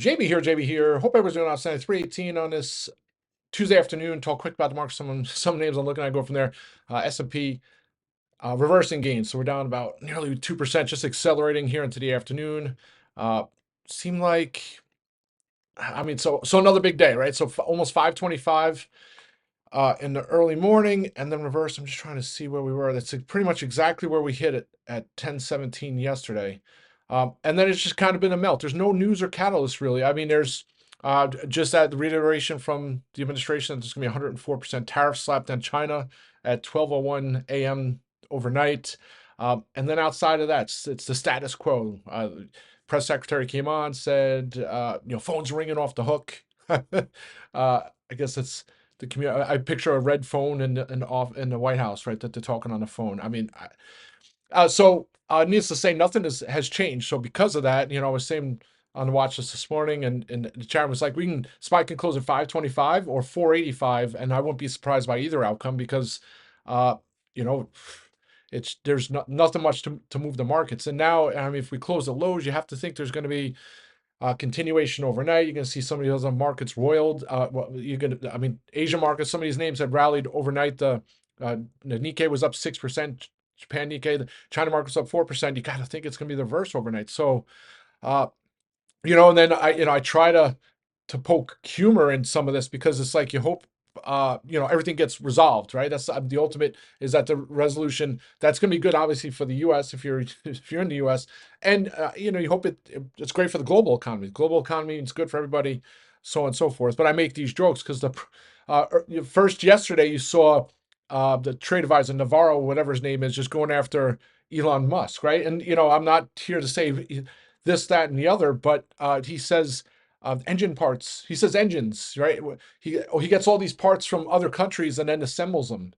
JB here. Hope everyone's doing outstanding. 318 on this Tuesday afternoon. Talk quick about the market. Some names I'm looking at. Go from there. S&P reversing gains, so we're down about nearly 2%, just accelerating here into the afternoon. Uh, seem like, so another big day, right? So almost 525 in the early morning, and then reverse. I'm just trying to see where we were. That's pretty much exactly where we hit it at 10:17 yesterday. And then it's just kind of been a melt. There's no news or catalyst really. I mean, there's just that reiteration from the administration that there's going to be 104% tariff slapped on China at 12:01 a.m. overnight. And then outside of that, it's the status quo. Press secretary came on, said, phone's ringing off the hook. I guess it's the community. I picture a red phone in the White House, right? That they're talking on the phone. I mean, needless to say, nothing has changed. So because of that, I was saying on the watch list this morning, and the chairman was like, we can spike and close at 525 or 485, and I won't be surprised by either outcome because, uh, you know, there's nothing much to move the markets. And now, I mean, if we close at lows, you have to think there's going to be continuation overnight. You're going to see some of these other markets roiled. Asian markets, some of these names have rallied overnight. The Nikkei was up 6%. Japan Nikkei, the China market's up 4%. You got to think it's going to be the reverse overnight. So, uh, and then I try to poke humor in some of this because it's like you hope everything gets resolved, right? That's the ultimate, is that the resolution that's going to be good obviously for the US if you're if you're in the US, and you hope it's great for the global economy. Global economy is good for everybody, so on and so forth. But I make these jokes because first yesterday you saw the trade advisor Navarro, whatever his name is, just going after Elon Musk, right? And I'm not here to say this, that, and the other, but he says engine parts. He says engines, right? He gets all these parts from other countries and then assembles them.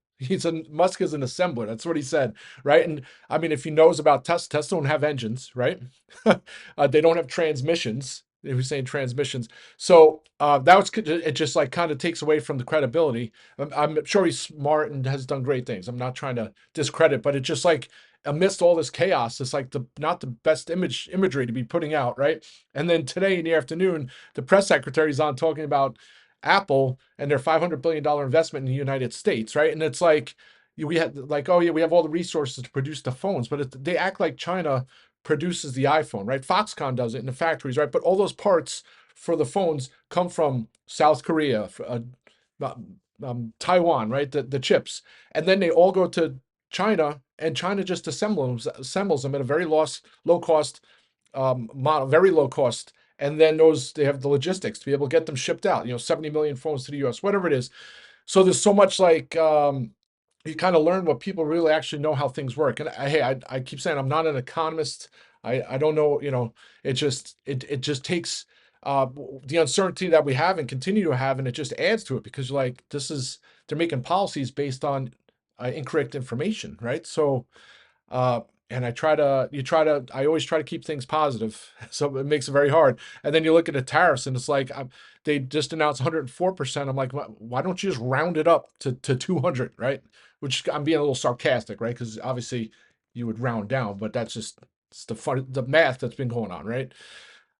Musk is an assembler. That's what he said, right? And I mean, if he knows about Tesla don't have engines, right? They don't have transmissions. If he's saying transmissions, so it just like kind of takes away from the credibility. I'm sure he's smart and has done great things. I'm not trying to discredit, but it's just like amidst all this chaos, it's like not the best imagery to be putting out, right? And then today in the afternoon, the press secretary's on talking about Apple and their $500 billion investment in the United States, right? And it's like we had like, oh yeah, we have all the resources to produce the phones, but they act like China produces the iPhone, right? Foxconn does it in the factories, right? But all those parts for the phones come from South Korea, Taiwan, right? The chips, and then they all go to China, and China just assembles them at a very low cost model, very low cost. And then they have the logistics to be able to get them shipped out. 70 million phones to the U.S., whatever it is. So there's so much like you kind of learn what people really actually know how things work. And I keep saying I'm not an economist. I don't know. It just takes the uncertainty that we have and continue to have, and it just adds to it because like they're making policies based on incorrect information, right? So and I always try to keep things positive. So it makes it very hard. And then you look at the tariffs and it's like, they just announced 104%. I'm like, why don't you just round it up to 200, right? Which I'm being a little sarcastic, right? Because obviously you would round down, but it's the math that's been going on, right?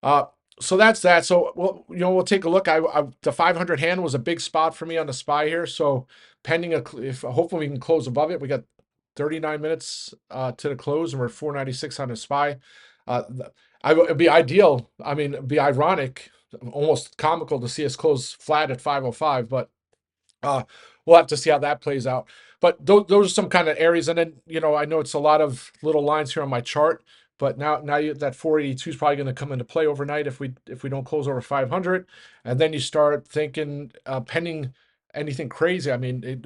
Uh, so that's that. So we'll take a look. The 500 hand was a big spot for me on the SPY here. So pending if hopefully we can close above it. We got 39 minutes to the close, and we're 496 on the SPY. It'd be ideal. I mean, it'd be ironic, almost comical to see us close flat at 505, but we'll have to see how that plays out. But those are some kind of areas. And then, I know it's a lot of little lines here on my chart, but now that 482 is probably going to come into play overnight if we don't close over 500. And then you start thinking pending anything crazy. I mean,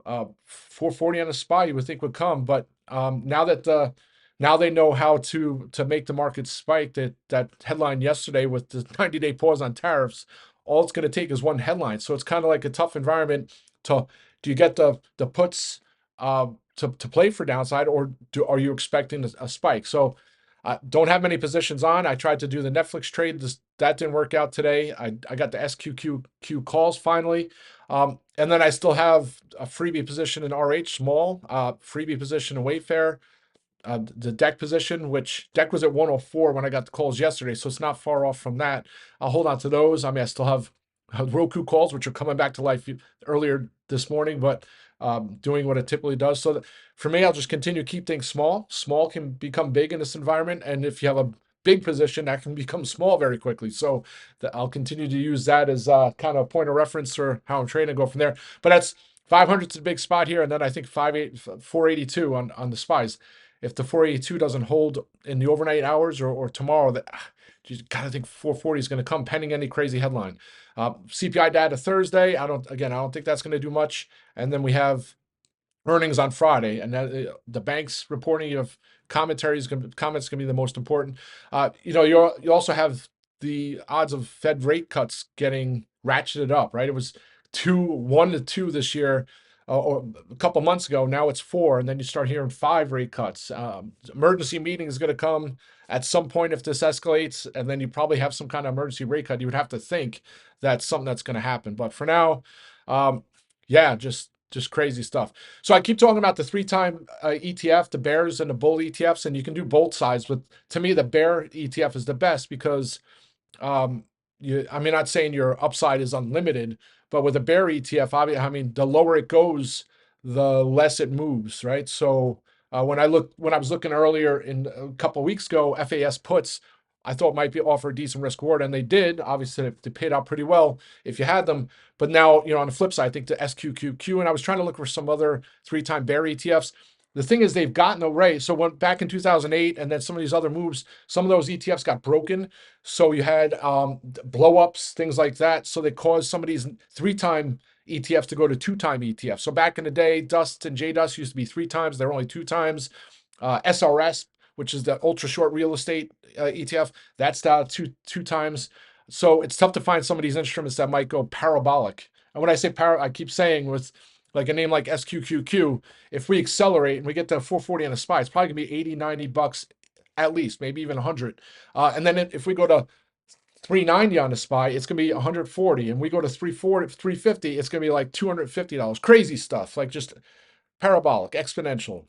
440 on the SPY you would think would come, but now they know how to make the market spike. That headline yesterday with the 90-day pause on tariffs, all it's going to take is one headline. So it's kind of like a tough environment do you get the puts to play for downside, or are you expecting a spike? So don't have many positions on. I tried to do the Netflix trade. That didn't work out today. I got the SQQQ calls finally. And then I still have a freebie position in RH small, freebie position in Wayfair, the deck position, which deck was at 104 when I got the calls yesterday, so it's not far off from that. I'll hold on to those. I mean, I still have Roku calls, which are coming back to life earlier this morning, but doing what it typically does. So for me, I'll just continue to keep things small. Small can become big in this environment, and if you have a big position, that can become small very quickly. So I'll continue to use that as kind of a point of reference for how I'm trading and go from there. But that's 500's a big spot here, and then I think 482 on the SPYs. If the 482 doesn't hold in the overnight hours or tomorrow, that you gotta think 440 is going to come pending any crazy headline. CPI data Thursday. I don't think that's going to do much. And then we have earnings on Friday, and the banks reporting of comments going to be the most important. You also have the odds of Fed rate cuts getting ratcheted up, right? It was 1 to 2 this year, or a couple months ago. Now it's 4, and then you start hearing 5 rate cuts. Emergency meeting is going to come at some point if this escalates, and then you probably have some kind of emergency rate cut. You would have to think that's something that's going to happen, but for now, yeah, just crazy stuff. So I keep talking about the 3-time ETF, the bears and the bull ETFs, and you can do both sides. But to me, the bear ETF is the best because not saying your upside is unlimited, but with a bear ETF, I mean, the lower it goes, the less it moves, right? So when I was looking earlier in a couple of weeks ago, FAS puts, I thought might be offer a decent risk reward, and they did. Obviously, they paid out pretty well if you had them. But now, on the flip side, I think the SQQQ, and I was trying to look for some other 3-time bear ETFs. The thing is, they've gotten away. So back in 2008, and then some of these other moves, some of those ETFs got broken. So you had blow-ups, things like that. So they caused some of these 3-time ETFs to go to 2-time ETFs. So back in the day, Dust and JDust used to be 3 times. They're only 2 times. SRS, which is the ultra short real estate ETF, that's down 2 times. So it's tough to find some of these instruments that might go parabolic. And when I say I keep saying with like a name like SQQQ, if we accelerate and we get to 440 on a SPY, it's probably gonna be 80, $90 at least, maybe even 100. And then if we go to 390 on the SPY, it's gonna be 140, and we go to 340, 350, it's gonna be like $250. Crazy stuff, like just parabolic, exponential,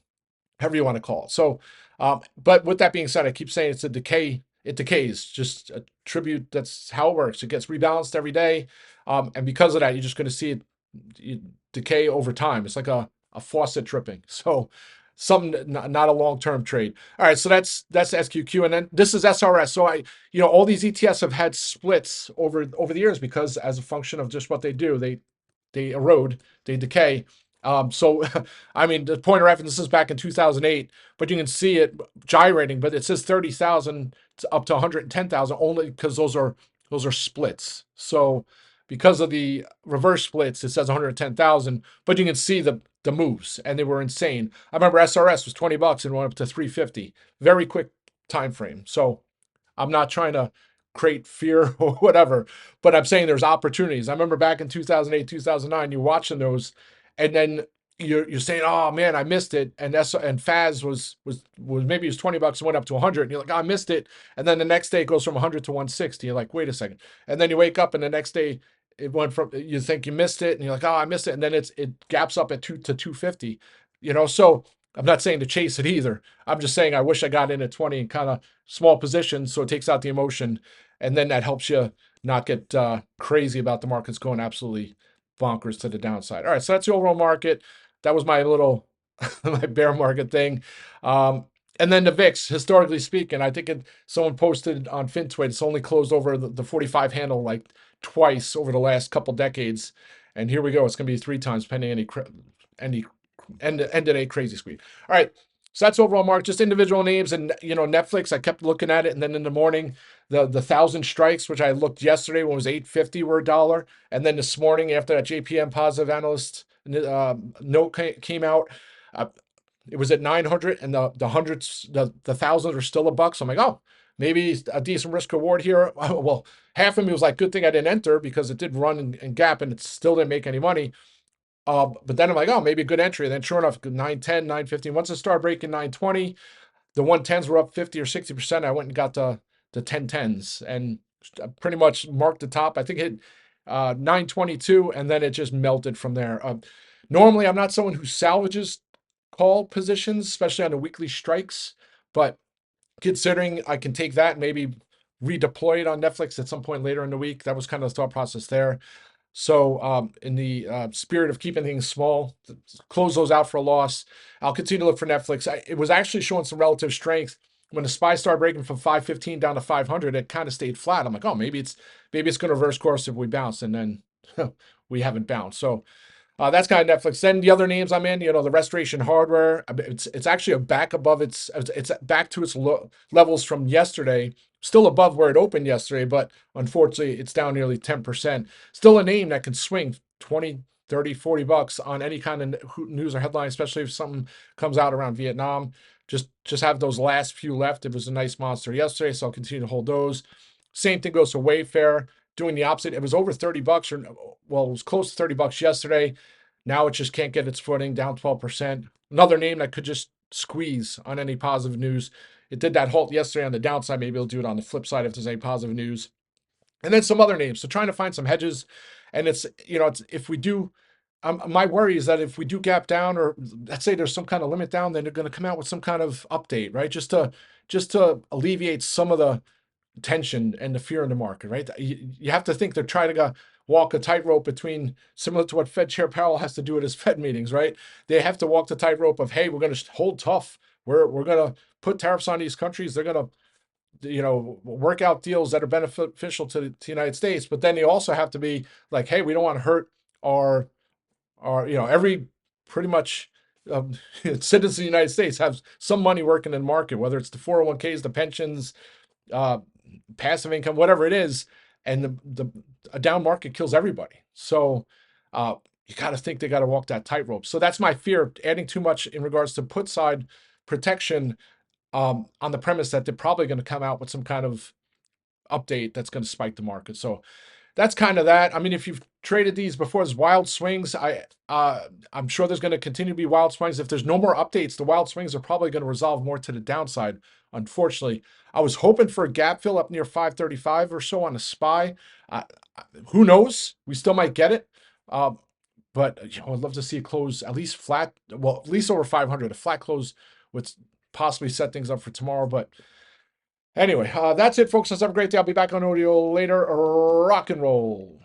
however you want to call it. So, but with that being said, I keep saying it's a decay. It decays, just a tribute. That's how it works. It gets rebalanced every day. And because of that, you're just going to see it decay over time. It's like a faucet dripping. So something, not a long-term trade. All right. So that's SQQ. And then this is SRS. So all these ETFs have had splits over the years because as a function of just what they do, they erode, they decay. So, I mean, the point of reference, this is back in 2008, but you can see it gyrating, but it says 30,000 up to 110,000 only because those are splits. So because of the reverse splits, it says 110,000, but you can see the moves, and they were insane. I remember SRS was $20 and went up to 350, very quick time frame. So I'm not trying to create fear or whatever, but I'm saying there's opportunities. I remember back in 2008, 2009, you're watching those, and then you're saying, "Oh man, I missed it." And FAS was maybe it was $20 and went up to 100, and you're like, "Oh, I missed it." And then the next day it goes from 100 to 160. You're like, "Wait a second." And then you wake up, and the next day it went from, you think you missed it, and you're like, "Oh, I missed it." And then it gaps up at 2 to 250. So I'm not saying to chase it either. I'm just saying I wish I got in at 20 and kind of small positions, so it takes out the emotion, and then that helps you not get crazy about the markets going absolutely bonkers to the downside. All right, so that's the overall market. That was my little my bear market thing. And then the VIX, historically speaking, I think someone posted on FinTwit, it's only closed over the 45 handle like twice over the last couple decades. And here we go. It's going to be 3 times pending any end of day crazy squeeze. All right. So that's overall market, just individual names. And, Netflix, I kept looking at it. And then in the morning, the 1,000 strikes, which I looked yesterday when it was 850 were $1. And then this morning, after that JPM positive analyst note came out, it was at 900, and the hundreds, the thousands are still $1. So I'm like, oh, maybe a decent risk reward here. Well, half of me was like, good thing I didn't enter because it did run and gap and it still didn't make any money. But then I'm like, oh, maybe a good entry. And then sure enough, 910, 915. Once it started breaking 920, the 110s were up 50 or 60%. I went and got the 1010s and pretty much marked the top. I think it hit 922, and then it just melted from there. Normally, I'm not someone who salvages call positions, especially on the weekly strikes. But considering I can take that and maybe redeploy it on Netflix at some point later in the week, that was kind of the thought process there. So, in the spirit of keeping things small, close those out for a loss. I'll continue to look for Netflix. It was actually showing some relative strength when the SPY started breaking from 515 down to 500. It kind of stayed flat. I'm like, oh, maybe it's going to reverse course if we bounce, and then we haven't bounced. So that's kind of Netflix. Then the other names I'm in, the Restoration Hardware. It's actually back above it's back to its levels from yesterday. Still above where it opened yesterday, but unfortunately it's down nearly 10%. Still a name that can swing 20, 30, $40 on any kind of news or headline, especially if something comes out around Vietnam. Just have those last few left. It was a nice monster yesterday, so I'll continue to hold those. Same thing goes for Wayfair, doing the opposite. It was over $30, or well, it was close to $30 yesterday. Now it just can't get its footing, down 12%. Another name that could just squeeze on any positive news. It did that halt yesterday on the downside. Maybe it'll do it on the flip side if there's any positive news. And then some other names. So trying to find some hedges. And it's if we do, my worry is that if we do gap down, or let's say there's some kind of limit down, then they're going to come out with some kind of update, right? Just to alleviate some of the tension and the fear in the market, right? You have to think they're trying to walk a tightrope between, similar to what Fed Chair Powell has to do at his Fed meetings, right? They have to walk the tightrope of, hey, we're going to hold tough. We're going to put tariffs on these countries. They're going to work out deals that are beneficial to the United States. But then they also have to be like, hey, we don't want to hurt our every pretty much citizens of the United States have some money working in the market, whether it's the 401ks, the pensions, uh, passive income, whatever it is, and a down market kills everybody. So you got to think they got to walk that tightrope. So that's my fear, adding too much in regards to put side protection, on the premise that they're probably going to come out with some kind of update that's going to spike the market. So that's kind of that. I mean, if you've traded these before, there's wild swings. I'm sure there's going to continue to be wild swings. If there's no more updates, the wild swings are probably going to resolve more to the downside. Unfortunately, I was hoping for a gap fill up near 535 or so on a SPY. Who knows? We still might get it. But I'd love to see it close at least flat. Well, at least over 500. A flat close would possibly set things up for tomorrow. But anyway, that's it, folks. Let's have a great day. I'll be back on audio later. Rock and roll.